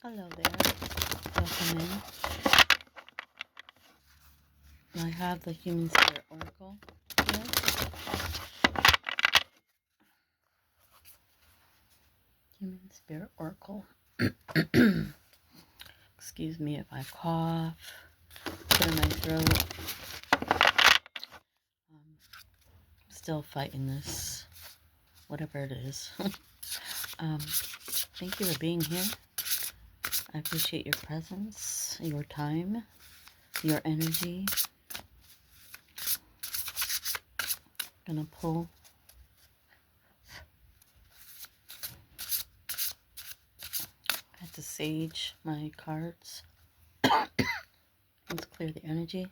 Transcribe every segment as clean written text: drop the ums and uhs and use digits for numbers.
Hello there. Welcome in. I have the Human Spirit Oracle here. Human Spirit Oracle. Excuse me if I cough, clear my throat. Still fighting this, whatever it is. Thank you for being here. I appreciate your presence, your time, your energy. Gonna pull I had to sage my cards. Let's clear the energy.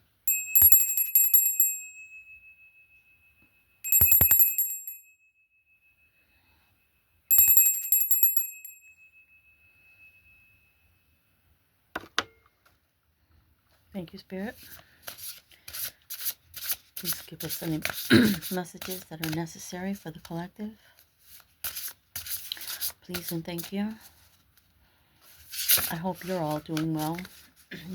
Thank you, Spirit. Please give us any messages that are necessary for the collective. Please and thank you. I hope you're all doing well.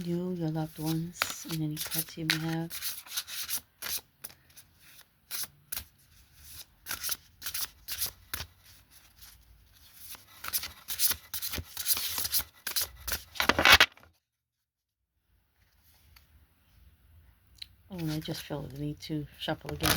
You, your loved ones, and any pets you may have. Oh, and I just feel the need to shuffle again.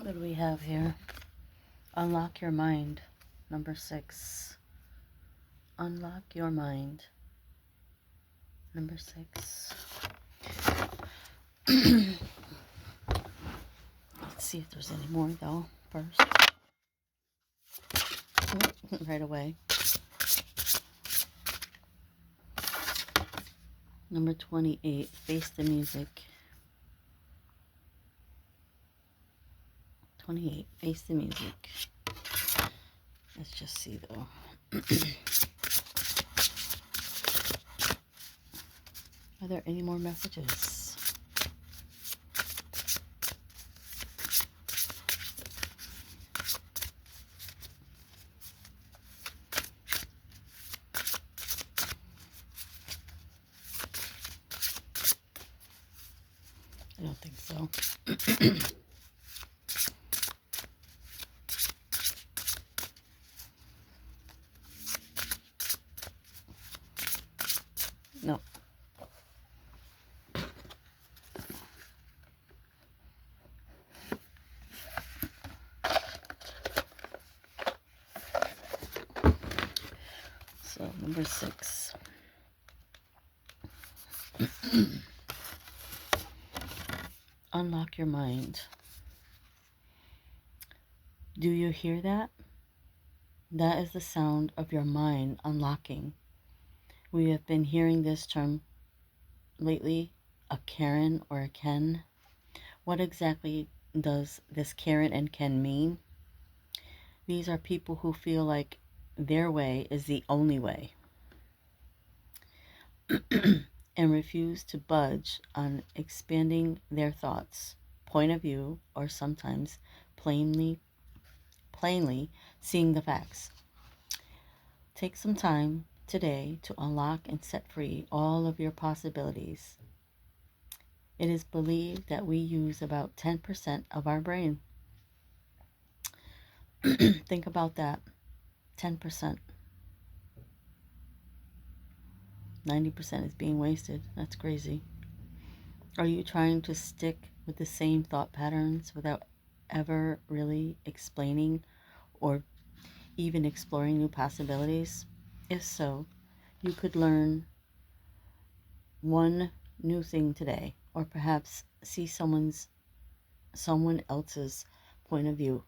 What do we have here? Unlock your mind. Number 6. Unlock your mind. Number 6. Let's see if there's any more though first. Right away. Number 28. Face the music. 28. Face the music. Let's just see though. Are there any more messages? I don't think so. No. So, number 6. Unlock your mind. Do you hear that? That is the sound of your mind unlocking. We have been hearing this term lately, a Karen or a Ken. What exactly does this Karen and Ken mean? These are people who feel like their way is the only way and refuse to budge on expanding their thoughts, point of view, or sometimes plainly seeing the facts. Take some time today to unlock and set free all of your possibilities. It is believed that we use about 10% of our brain. Think about that. 10%. 90% is being wasted. That's crazy. Are you trying to stick with the same thought patterns without ever really explaining or even exploring new possibilities? If so, you could learn one new thing today, or perhaps see someone else's point of view.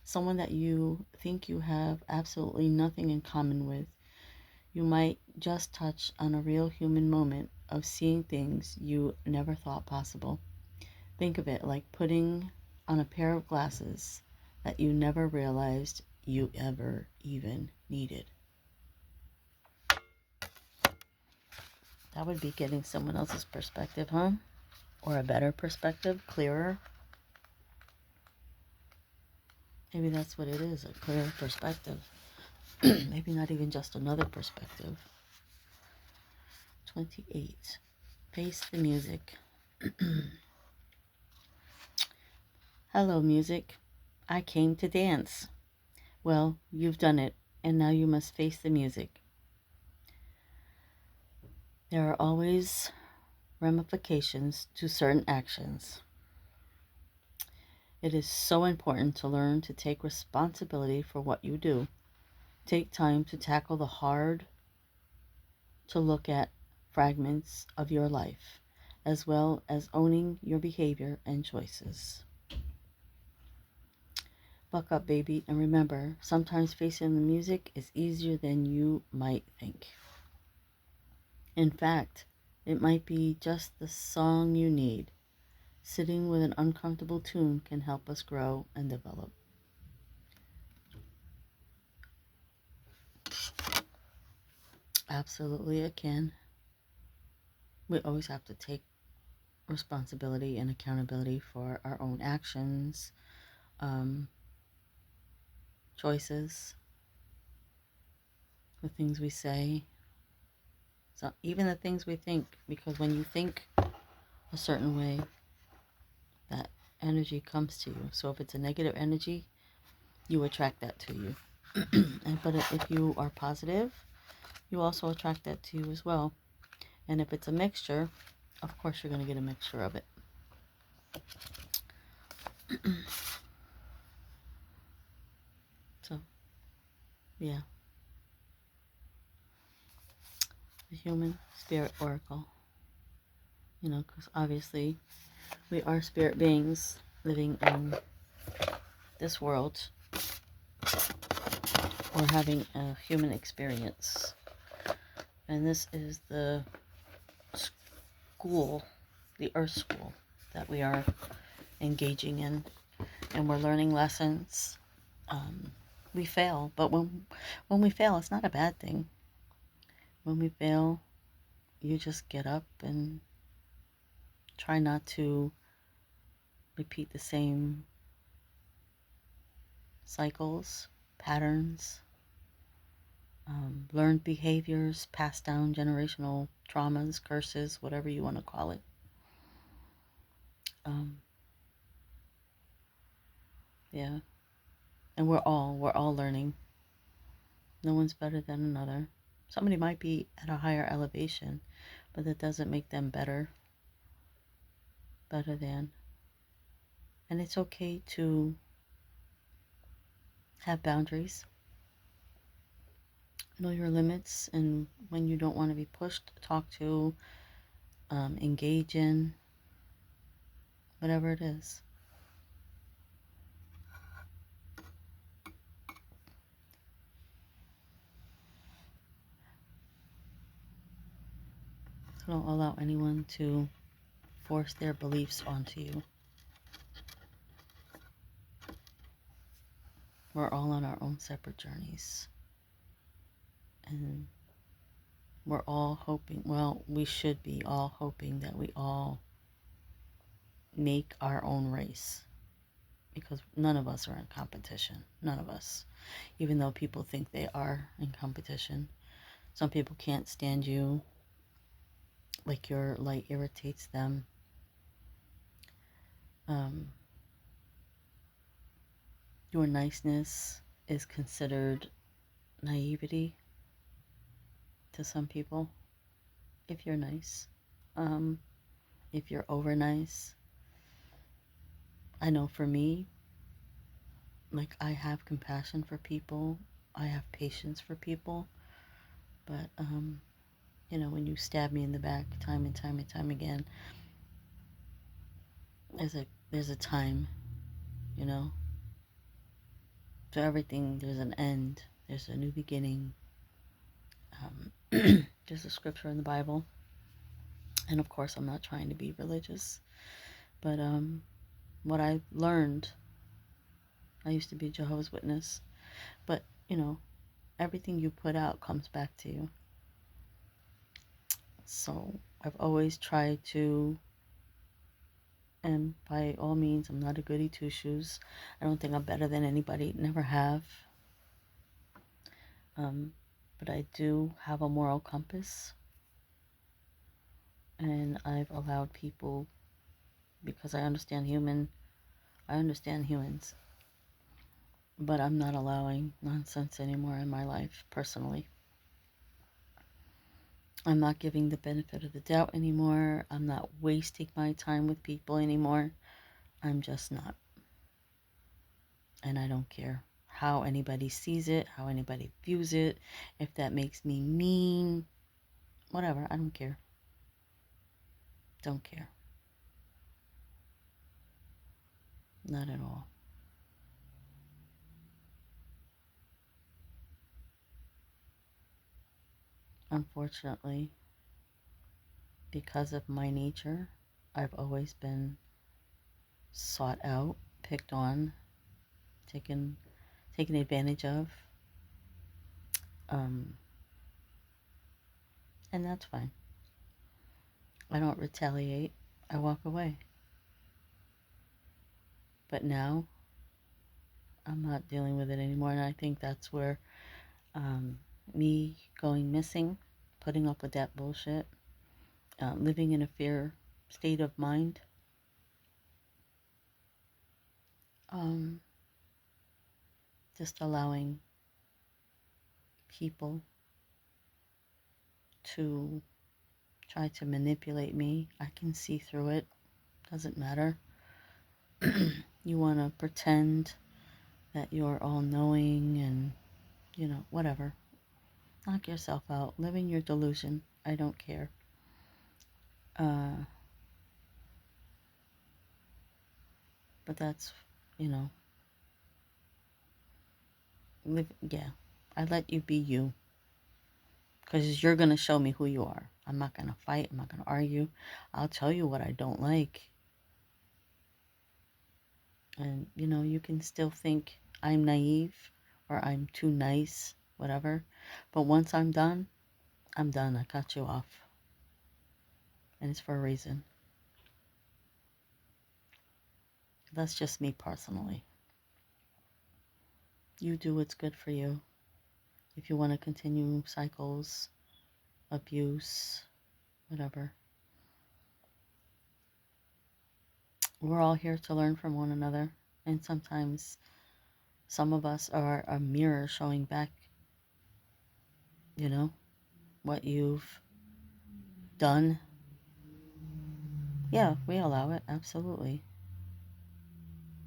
Someone that you think you have absolutely nothing in common with. You might just touch on a real human moment of seeing things you never thought possible. Think of it like putting on a pair of glasses that you never realized you ever even needed. That would be getting someone else's perspective, huh? Or a better perspective, clearer. Maybe that's what it is, a clearer perspective. Maybe not even just another perspective. 28. Face the music. Hello, music. I came to dance. Well, you've done it, and now you must face the music. There are always ramifications to certain actions. It is so important to learn to take responsibility for what you do. Take time to tackle the hard, to look at fragments of your life, as well as owning your behavior and choices. Buck up, baby, and remember, sometimes facing the music is easier than you might think. In fact, it might be just the song you need. Sitting with an uncomfortable tune can help us grow and develop. Absolutely, it can. We always have to take responsibility and accountability for our own actions, choices, the things we say, so even the things we think, because when you think a certain way, that energy comes to you. So if it's a negative energy, you attract that to you. But if you are positive, you also attract that to you as well. And if it's a mixture, of course you're going to get a mixture of it. So, yeah. The human spirit oracle. Because obviously we are spirit beings living in this world or having a human experience. And this is the school, the earth school that we are engaging in. And we're learning lessons. We fail, but when we fail, it's not a bad thing. When we fail, you just get up and try not to repeat the same cycles, patterns, learned behaviors, passed down generational traumas, curses, whatever you want to call it. Yeah. And we're all learning. No one's better than another. Somebody might be at a higher elevation, but that doesn't make them better than. And it's okay to have boundaries. Know your limits, and when you don't want to be pushed, talk to, engage in, whatever it is. Don't allow anyone to force their beliefs onto you. We're all on our own separate journeys. And we're all hoping, well, we should be all hoping that we all make our own race. Because none of us are in competition. None of us. Even though people think they are in competition. Some people can't stand you. Like your light irritates them. Your niceness is considered naivety to some people, if you're nice. if you're over nice. I know for me, like, I have compassion for people, I have patience for people, but when you stab me in the back time and time and time again, there's a time, you know. To everything, there's an end. There's a new beginning. There's a scripture in the Bible, and of course, I'm not trying to be religious, but what I learned, I used to be a Jehovah's Witness, but everything you put out comes back to you. So I've always tried to, and by all means, I'm not a goody two shoes. I don't think I'm better than anybody. Never have. But I do have a moral compass, and I've allowed people, because I understand humans, but I'm not allowing nonsense anymore in my life personally. I'm not giving the benefit of the doubt anymore. I'm not wasting my time with people anymore. I'm just not. And I don't care how anybody sees it, how anybody views it, if that makes me mean, whatever. I don't care. Don't care. Not at all. Unfortunately, because of my nature, I've always been sought out, picked on, taken advantage of. And that's fine. I don't retaliate. I walk away. But now I'm not dealing with it anymore, and I think that's where me going missing, putting up with that bullshit, living in a fear state of mind, just allowing people to try to manipulate me. I can see through it. Doesn't matter. You want to pretend that you're all knowing and, whatever. Knock yourself out. Live in your delusion. I don't care. But that's, live. Yeah. I let you be you. Because you're going to show me who you are. I'm not going to fight. I'm not going to argue. I'll tell you what I don't like. And, you can still think I'm naive or I'm too nice, whatever. But once I'm done, I'm done. I cut you off. And it's for a reason. That's just me personally. You do what's good for you. If you want to continue cycles, abuse, whatever. We're all here to learn from one another. And sometimes some of us are a mirror showing back, what you've done. Yeah, we allow it, absolutely.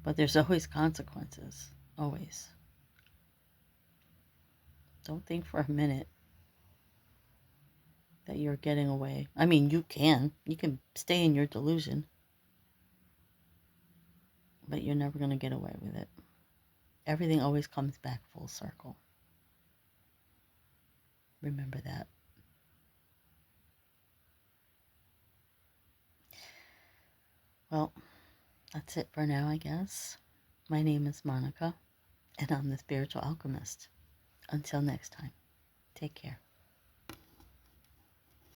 But there's always consequences. Always. Don't think for a minute that you're getting away. I mean, you can. You can stay in your delusion. But you're never going to get away with it. Everything always comes back full circle. Remember that. Well, that's it for now, I guess. My name is Monica, and I'm the Spiritual Alchemist. Until next time, take care.